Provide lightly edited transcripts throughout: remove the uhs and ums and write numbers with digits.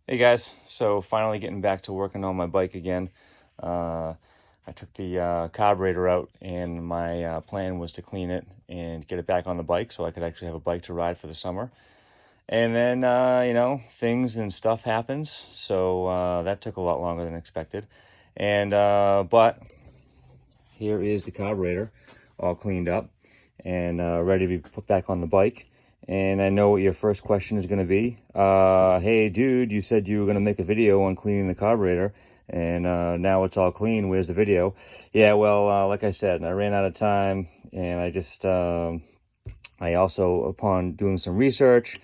Hey guys, so finally getting back to working on my bike again. I took the carburetor out, and my plan was to clean it and get it back on the bike so I could actually have a bike to ride for the summer. And then, things and stuff happens, so that took a lot longer than expected. And but here is the carburetor all cleaned up and ready to be put back on the bike. And I know what your first question is going to be. Hey, dude, you said you were going to make a video on cleaning the carburetor, and now it's all clean. Where's the video? Yeah, well, like I said, I ran out of time, and I also, upon doing some research,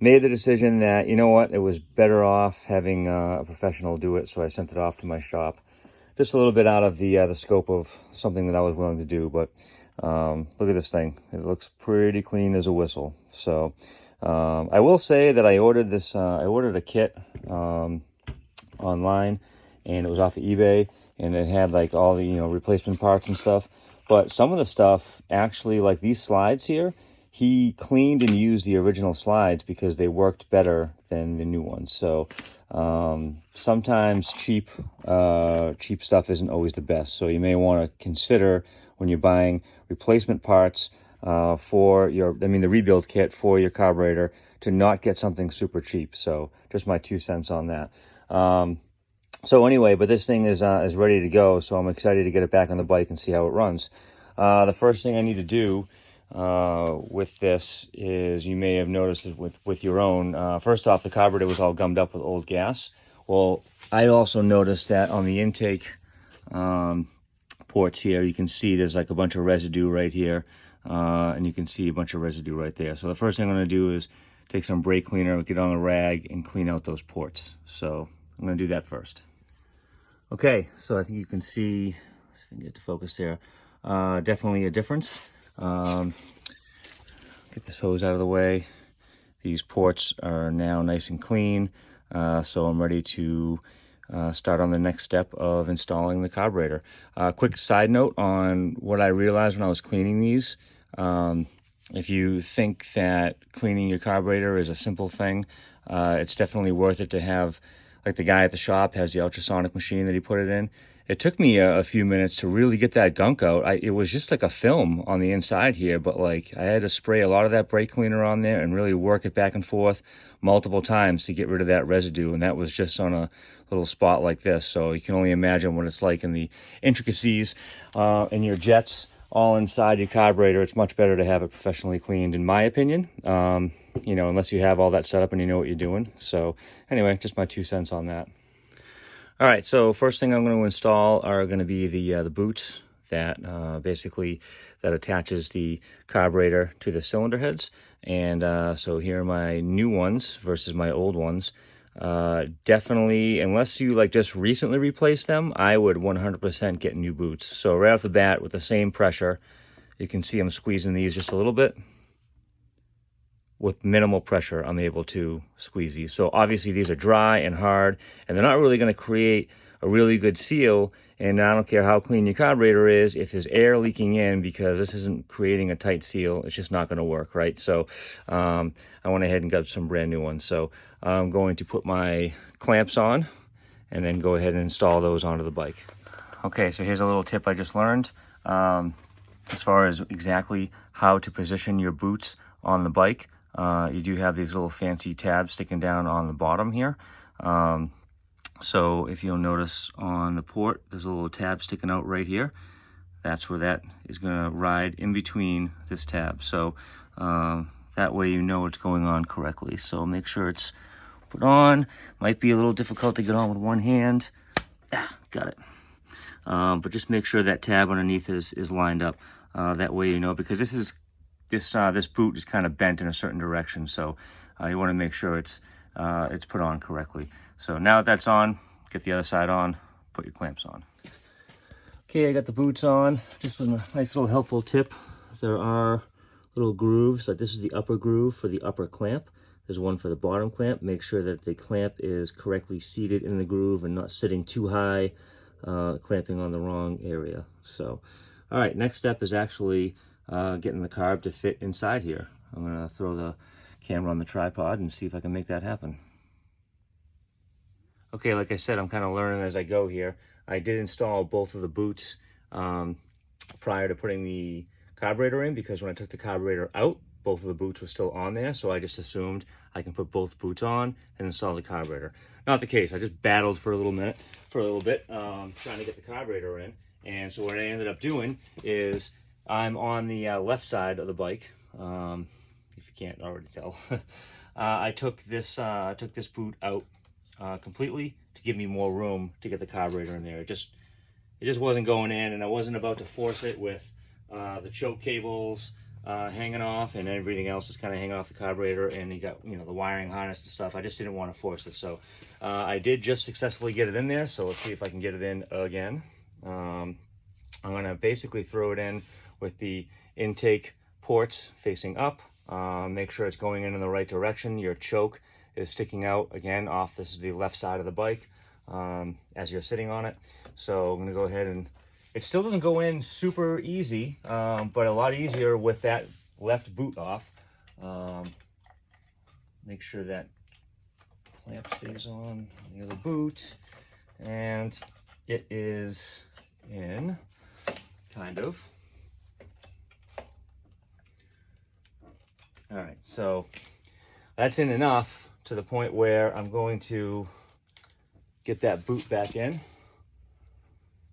made the decision that, you know what, it was better off having a professional do it, so I sent it off to my shop. Just a little bit out of the scope of something that I was willing to do, but look at this thing. It looks pretty clean as a whistle. So I will say that I ordered this. I ordered a kit online, and it was off of eBay, and it had like all the replacement parts and stuff. But some of the stuff actually, like these slides here, he cleaned and used the original slides because they worked better than the new ones. So sometimes cheap stuff isn't always the best. So you may want to consider when you're buying replacement parts for the rebuild kit for your carburetor, to not get something super cheap. So just my 2 cents on that. So anyway, but this thing is ready to go. So I'm excited to get it back on the bike and see how it runs. The first thing I need to do with this is, you may have noticed it with your own. First off, the carburetor was all gummed up with old gas. Well, I also noticed that on the intake ports here, you can see there's like a bunch of residue right here, and you can see a bunch of residue right there. So the first thing I'm going to do is take some brake cleaner, get on a rag, and clean out those ports. So I'm going to do that first. Okay, so I think you can see, let's see if I can get to focus there, definitely a difference. Get this hose out of the way. These ports are now nice and clean, so I'm ready to start on the next step of installing the carburetor. Quick side note on what I realized when I was cleaning these. If you think that cleaning your carburetor is a simple thing, it's definitely worth it to have, like the guy at the shop has the ultrasonic machine that he put it in. It took me a few minutes to really get that gunk out. It was just like a film on the inside here, but like I had to spray a lot of that brake cleaner on there and really work it back and forth multiple times to get rid of that residue. And that was just on a little spot like this. So you can only imagine what it's like in the intricacies in your jets all inside your carburetor. It's much better to have it professionally cleaned, in my opinion, unless you have all that set up and you know what you're doing. So anyway, just my 2 cents on that. All right, so first thing I'm going to install are going to be the boots that basically that attaches the carburetor to the cylinder heads. And so here are my new ones versus my old ones. Definitely, unless you like just recently replaced them, I would 100% get new boots. So right off the bat, with the same pressure, you can see I'm squeezing these just a little bit. With minimal pressure, I'm able to squeeze these. So obviously these are dry and hard, and they're not really going to create a really good seal. And I don't care how clean your carburetor is, if there's air leaking in, because this isn't creating a tight seal, it's just not going to work, right? So I went ahead and got some brand new ones. So I'm going to put my clamps on and then go ahead and install those onto the bike. Okay, so here's a little tip I just learned as far as exactly how to position your boots on the bike. You do have these little fancy tabs sticking down on the bottom here. So if you'll notice on the port, there's a little tab sticking out right here. That's where that is going to ride in between this tab. So that way you know what's going on correctly. So make sure it's put on. Might be a little difficult to get on with one hand. Got it. But just make sure that tab underneath is lined up. That way you know, because this boot is kind of bent in a certain direction, so you want to make sure it's put on correctly. So now that that's on, get the other side on, put your clamps on. Okay, I got the boots on. Just a nice little helpful tip. There are little grooves, like this is the upper groove for the upper clamp. There's one for the bottom clamp. Make sure that the clamp is correctly seated in the groove and not sitting too high, clamping on the wrong area. So, all right, next step is actually getting the carb to fit inside here. I'm gonna throw the camera on the tripod and see if I can make that happen. Okay, like I said, I'm kind of learning as I go here. I did install both of the boots prior to putting the carburetor in, because when I took the carburetor out, both of the boots were still on there, so I just assumed I can put both boots on and install the carburetor. Not the case. I just battled for a little bit, trying to get the carburetor in. And so what I ended up doing is I'm on the left side of the bike. If you can't already tell, I took this boot out completely to give me more room to get the carburetor in there. It just wasn't going in, and I wasn't about to force it with the choke cables hanging off and everything else is kind of hanging off the carburetor, and you got, you know, the wiring harness and stuff. I just didn't want to force it. So I did just successfully get it in there. So let's see if I can get it in again. I'm going to basically throw it in with the intake ports facing up. Make sure it's going in the right direction. Your choke is sticking out again off, this is the left side of the bike, as you're sitting on it. So I'm going to go ahead, and it still doesn't go in super easy, but a lot easier with that left boot off. Make sure that clamp stays on the other boot, and it is in, kind of. All right, so that's in enough to the point where I'm going to get that boot back in.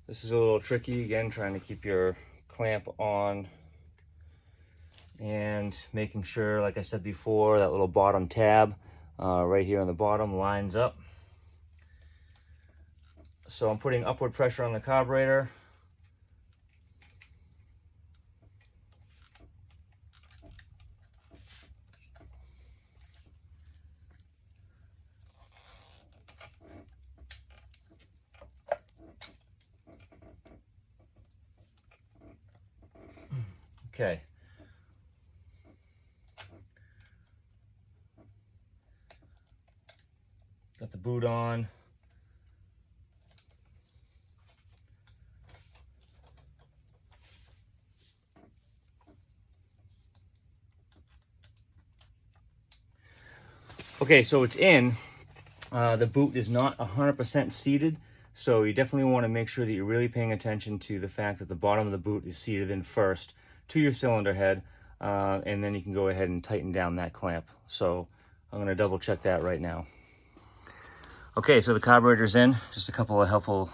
This is a little tricky, again, trying to keep your clamp on and making sure, like I said before, that little bottom tab right here on the bottom lines up. So I'm putting upward pressure on the carburetor. Okay. Got the boot on. Okay, so it's in. The boot is not 100% seated, so you definitely want to make sure that you're really paying attention to the fact that the bottom of the boot is seated in first to your cylinder head, and then you can go ahead and tighten down that clamp. So I'm going to double check that right now. Okay, so the carburetor's in. Just a couple of helpful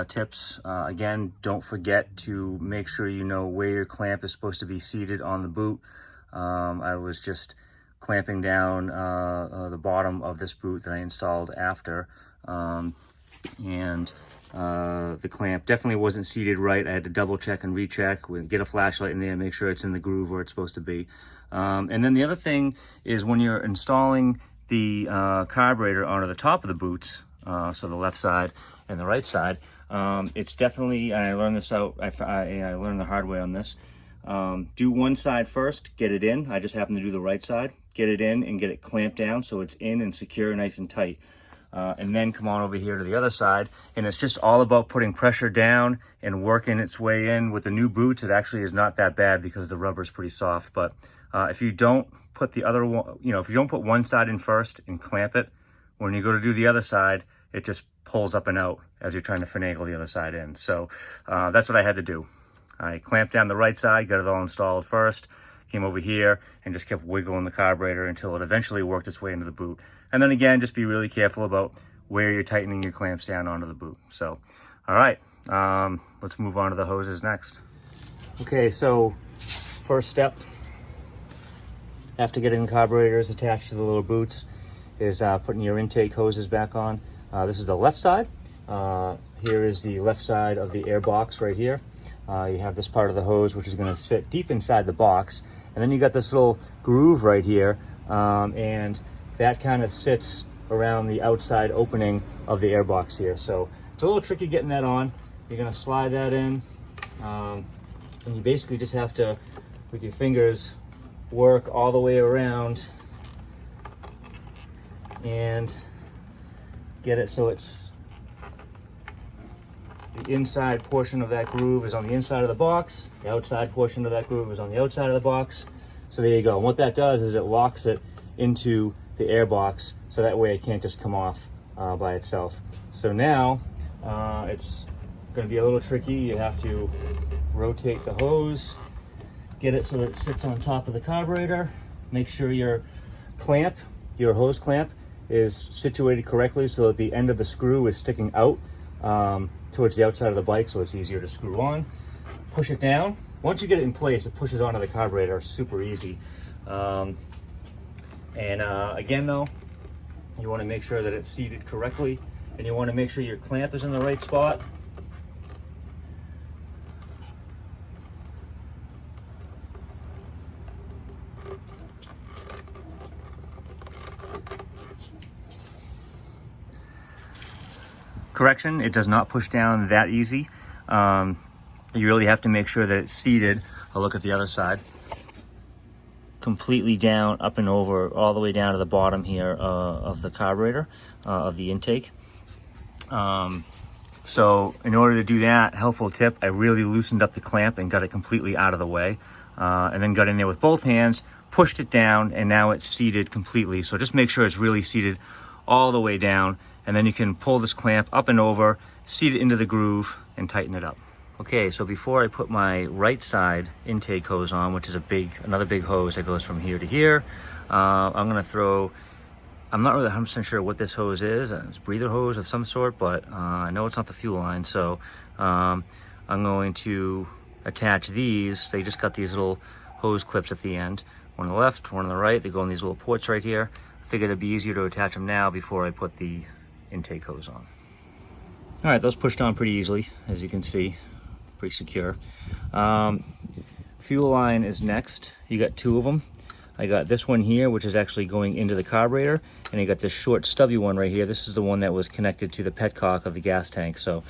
tips. Again, don't forget to make sure you know where your clamp is supposed to be seated on the boot. I was just clamping down the bottom of this boot that I installed after, and the clamp definitely wasn't seated right. I had to double check and recheck, get a flashlight in there, make sure it's in the groove where it's supposed to be. And then the other thing is, when you're installing the carburetor onto the top of the boots, so the left side and the right side, it's definitely, and I learned this out, I learned the hard way on this, do one side first, get it in. I just happen to do the right side. Get it in and get it clamped down so it's in and secure, nice and tight. And then come on over here to the other side, and it's just all about putting pressure down and working its way in. With the new boots, it actually is not that bad because the rubber is pretty soft. But if you don't put the other one, if you don't put one side in first and clamp it, when you go to do the other side, it just pulls up and out as you're trying to finagle the other side in. So that's what I had to do. I clamped down the right side, got it all installed first, came over here and just kept wiggling the carburetor until it eventually worked its way into the boot. And then again, just be really careful about where you're tightening your clamps down onto the boot. So, all right, let's move on to the hoses next. Okay, so first step after getting the carburetors attached to the little boots is putting your intake hoses back on. This is the left side. Here is the left side of the air box right here. You have this part of the hose which is going to sit deep inside the box, and then you got this little groove right here, and that kind of sits around the outside opening of the air box here. So it's a little tricky getting that on. You're going to slide that in, and you basically just have to, with your fingers, work all the way around and get it so it's the inside portion of that groove is on the inside of the box, the outside portion of that groove is on the outside of the box. So there you go. And what that does is it locks it into the air box, so that way it can't just come off by itself. So now it's going to be a little tricky. You have to rotate the hose, get it so that it sits on top of the carburetor. Make sure your clamp, your hose clamp, is situated correctly so that the end of the screw is sticking out towards the outside of the bike, so it's easier to screw on. Push it down. Once you get it in place, it pushes onto the carburetor super easy. Again though, you want to make sure that it's seated correctly, and you want to make sure your clamp is in the right spot. Correction, it does not push down that easy. You really have to make sure that it's seated. I'll look at the other side. Completely down, up and over, all the way down to the bottom here of the carburetor, of the intake. So in order to do that, helpful tip, I really loosened up the clamp and got it completely out of the way. And then got in there with both hands, pushed it down, and now it's seated completely. So just make sure it's really seated all the way down, and then you can pull this clamp up and over, seat it into the groove, and tighten it up. Okay, so before I put my right side intake hose on, which is another big hose that goes from here to here, I'm not really 100% sure what this hose is. It's a breather hose of some sort, but I know it's not the fuel line. So I'm going to attach these. They just got these little hose clips at the end. One on the left, one on the right. They go in these little ports right here. Figured it'd be easier to attach them now before I put the intake hose on. All right, those pushed on pretty easily, as you can see, pretty secure. Fuel line is next. You got two of them. I got this one here, which is actually going into the carburetor, and you got this short stubby one right here. This is the one that was connected to the petcock of the gas tank. So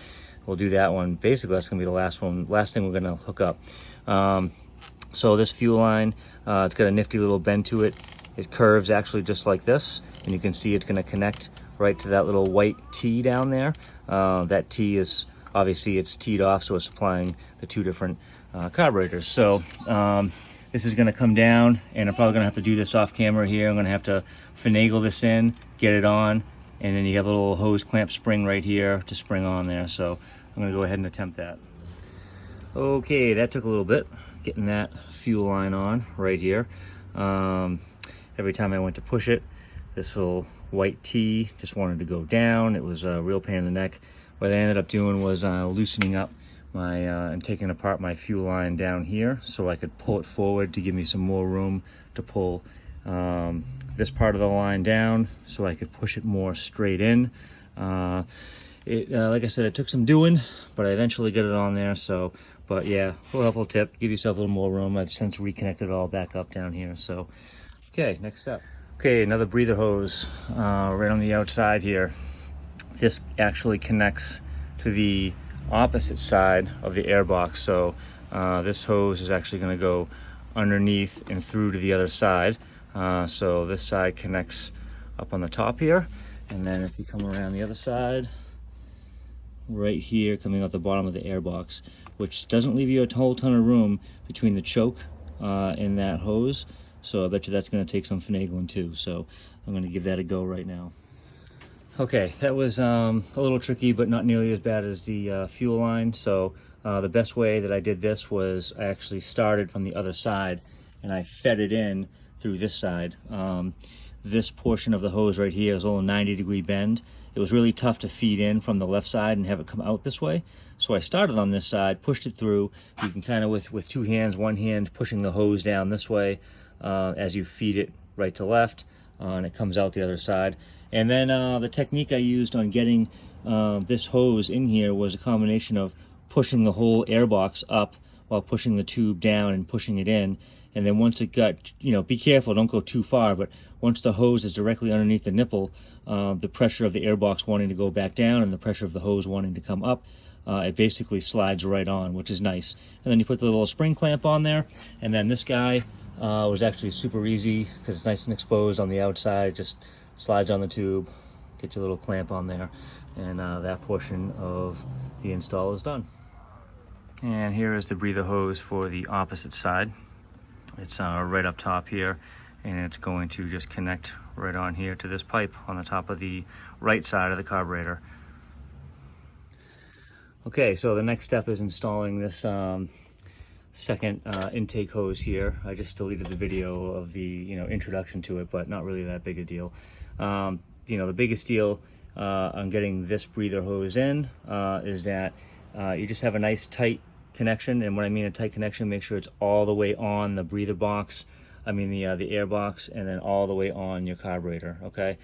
we'll do that one. Basically, that's gonna be the last thing we're gonna hook up. So this fuel line, it's got a nifty little bend to it. It curves actually just like this, and you can see it's gonna connect right to that little white T down there. That T is, obviously it's teed off, so it's supplying the two different carburetors. So this is gonna come down, and I'm probably gonna have to do this off camera here. I'm gonna have to finagle this in, get it on, and then you have a little hose clamp spring right here to spring on there. So I'm gonna go ahead and attempt that. Okay, that took a little bit, getting that fuel line on right here. Every time I went to push it, this little white T just wanted to go down. It was a real pain in the neck. What I ended up doing was loosening up and taking apart my fuel line down here so I could pull it forward to give me some more room to pull this part of the line down so I could push it more straight in. Like I said, it took some doing, but I eventually got it on there. So, but yeah, a helpful tip, give yourself a little more room. I've since reconnected it all back up down here. So, okay, next step. Okay, another breather hose right on the outside here. This actually connects to the opposite side of the airbox. So this hose is actually going to go underneath and through to the other side. So this side connects up on the top here. And then if you come around the other side, right here, coming out the bottom of the airbox, which doesn't leave you a whole ton of room between the choke and that hose. So I bet you that's going to take some finagling too. So I'm going to give that a go right now. Okay, that was a little tricky, but not nearly as bad as the fuel line. So the best way that I did this was I actually started from the other side and I fed it in through this side. This portion of the hose right here is a little 90-degree bend. It was really tough to feed in from the left side and have it come out this way. So I started on this side, pushed it through. You can kind of with two hands, one hand pushing the hose down this way as you feed it right to left, and it comes out the other side. And then the technique I used on getting this hose in here was a combination of pushing the whole airbox up while pushing the tube down and pushing it in. And then once it got, be careful, don't go too far, but once the hose is directly underneath the nipple, the pressure of the airbox wanting to go back down and the pressure of the hose wanting to come up, it basically slides right on, which is nice. And then you put the little spring clamp on there, and then this guy was actually super easy because it's nice and exposed on the outside. Just slides on the tube, get your little clamp on there, and that portion of the install is done. And here is the breather hose for the opposite side. It's right up top here, and it's going to just connect right on here to this pipe on the top of the right side of the carburetor. Okay, so the next step is installing this second intake hose here. I just deleted the video of the introduction to it, but not really that big a deal. The biggest deal on getting this breather hose in is that you just have a nice tight connection. And when I mean a tight connection, make sure it's all the way on the breather box, the air box, and then all the way on your carburetor. Okay.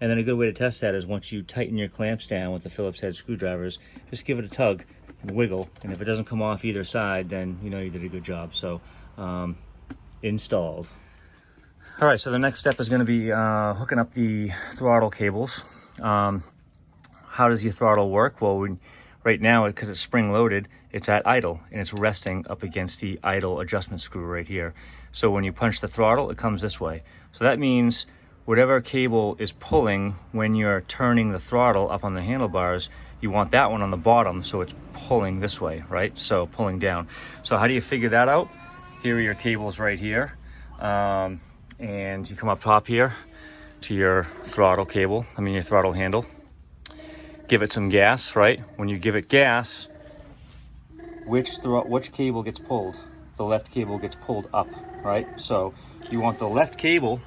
And then a good way to test that is once you tighten your clamps down with the Phillips head screwdrivers, just give it a tug and wiggle. And if it doesn't come off either side, then you did a good job. So installed. All right, so the next step is going to be hooking up the throttle cables. How does your throttle work? Well, right now, because it's spring loaded, it's at idle and it's resting up against the idle adjustment screw right here. So when you punch the throttle, it comes this way. So that means whatever cable is pulling when you're turning the throttle up on the handlebars, you want that one on the bottom, so it's pulling this way, right? So pulling down. So how do you figure that out? Here are your cables right here. And you come up top here to your throttle cable, your throttle handle. Give it some gas, right? When you give it gas, which cable gets pulled? The left cable gets pulled up, right? So you want the left cable,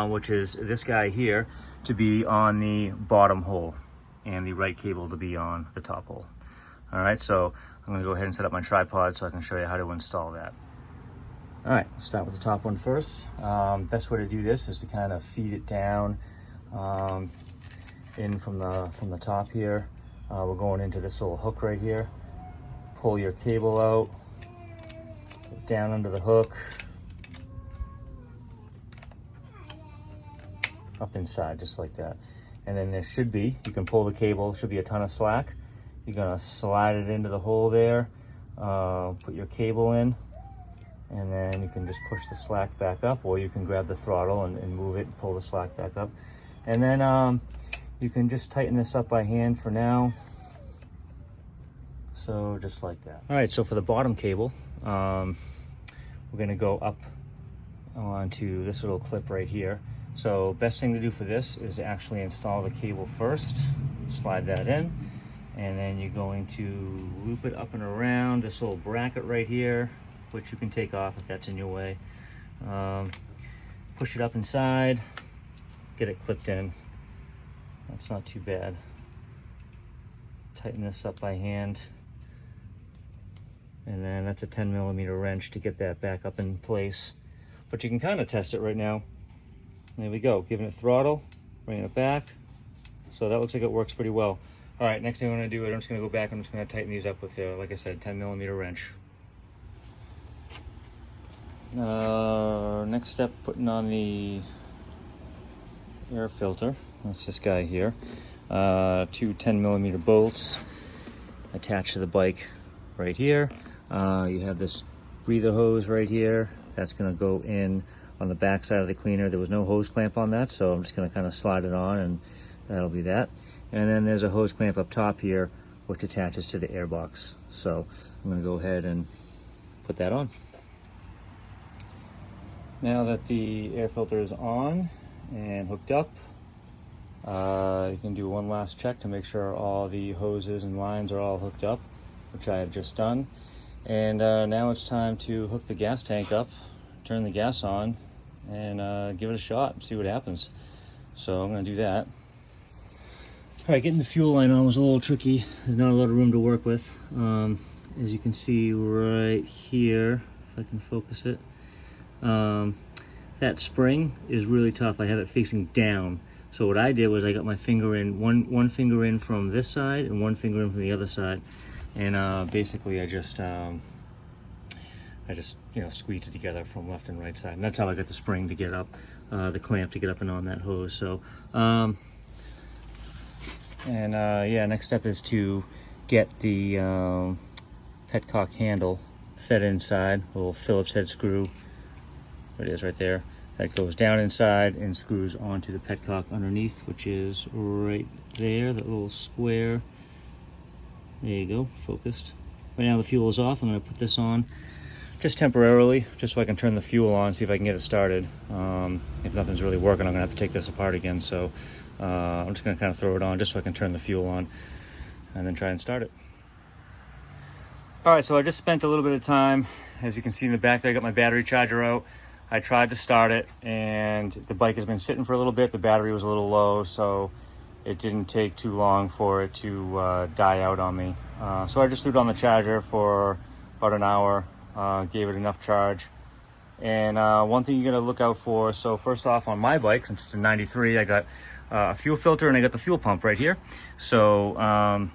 which is this guy here, to be on the bottom hole and the right cable to be on the top hole. All right, so I'm gonna go ahead and set up my tripod so I can show you how to install that. All right, let's start with the top one first. Best way to do this is to kind of feed it down in from the top here. We're going into this little hook right here. Pull your cable out, down under the hook, up inside, just like that. And then there should be, you can pull the cable, should be a ton of slack. You're gonna slide it into the hole there, put your cable in, and then you can just push the slack back up, or you can grab the throttle and move it and pull the slack back up. And then you can just tighten this up by hand for now. So just like that. All right, so for the bottom cable, we're gonna go up onto this little clip right here. So best thing to do for this is to actually install the cable first, slide that in, and then you're going to loop it up and around this little bracket right here, which you can take off if that's in your way. Push it up inside, get it clipped in. That's not too bad. Tighten this up by hand. And then that's a 10mm wrench to get that back up in place. But you can kind of test it right now. There we go, giving it throttle, bringing it back. So that looks like it works pretty well. All right, next thing I'm gonna do, I'm just gonna go back, I'm just gonna tighten these up with, like I said, 10mm wrench. Next step, putting on the air filter. That's this guy here. 2 10mm bolts attached to the bike right here. You have this breather hose right here. That's gonna go in on the back side of the cleaner. There was no hose clamp on that, so I'm just gonna kind of slide it on, and that'll be that. And then there's a hose clamp up top here, which attaches to the air box. So I'm gonna go ahead and put that on. Now that the air filter is on and hooked up, you can do one last check to make sure all the hoses and lines are all hooked up, which I have just done. And now it's time to hook the gas tank up, turn the gas on, and give it a shot and see what happens. So I'm gonna do that. All right, getting the fuel line on was a little tricky. There's not a lot of room to work with. As you can see right here, if I can focus it, that spring is really tough. I have it facing down. So what I did was I got my finger in, one finger in from this side and one finger in from the other side. And basically I just squeezed it together from left and right side. And that's how I got the spring to get up, the clamp to get up and on that hose. So, yeah, next step is to get the petcock handle fed inside, a little Phillips head screw. There it is right there. That goes down inside and screws onto the petcock underneath, which is right there, that little square. There you go, focused. Right now the fuel is off. I'm gonna put this on just temporarily, just so I can turn the fuel on, see if I can get it started. If nothing's really working, I'm gonna have to take this apart again. So I'm just gonna kind of throw it on just so I can turn the fuel on. and then try and start it. All right, so I just spent a little bit of time. As you can see in the back there, I got my battery charger out. I tried to start it, and the bike has been sitting for a little bit. The battery was a little low, so it didn't take too long for it to die out on me. So I just threw it on the charger for about an hour, gave it enough charge. And one thing you gotta look out for, so first off on my bike, since it's a 93, I got a fuel filter and I got the fuel pump right here. So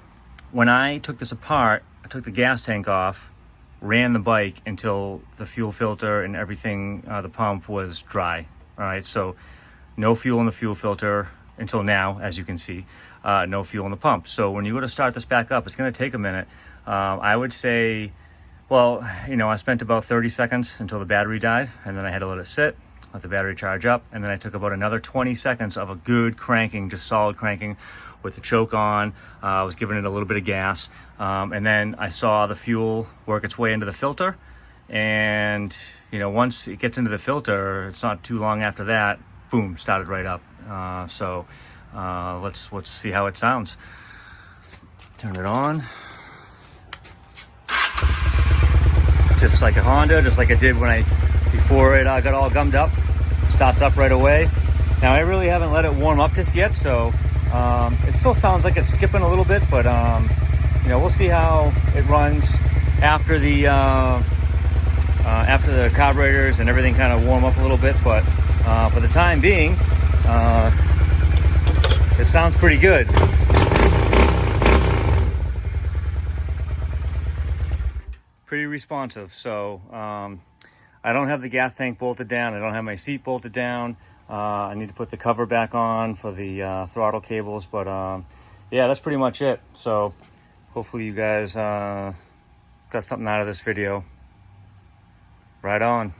when I took this apart, I took the gas tank off, ran the bike until the fuel filter and everything, the pump was dry. All right, so no fuel in the fuel filter until now, as you can see, no fuel in the pump. So when you go to start this back up, it's gonna take a minute. I would say, well, you know, I spent about 30 seconds until the battery died, and then I had to let it sit, let the battery charge up, and then I took about another 20 seconds of a good cranking, just solid cranking with the choke on. I was giving it a little bit of gas, and then I saw the fuel work its way into the filter, and you know, once it gets into the filter, it's not too long after that, boom, started right up. Let's see how it sounds. Turn it on. Just like a Honda, just like I did before it got all gummed up. Starts up right away. Now I really haven't let it warm up this yet, so it still sounds like it's skipping a little bit, but you know, we'll see how it runs after the carburetors and everything kind of warm up a little bit. But for the time being, it sounds pretty good. Pretty responsive. So I don't have the gas tank bolted down. I don't have my seat bolted down. I need to put the cover back on for the throttle cables, but yeah, that's pretty much it. So hopefully you guys got something out of this video. Right on.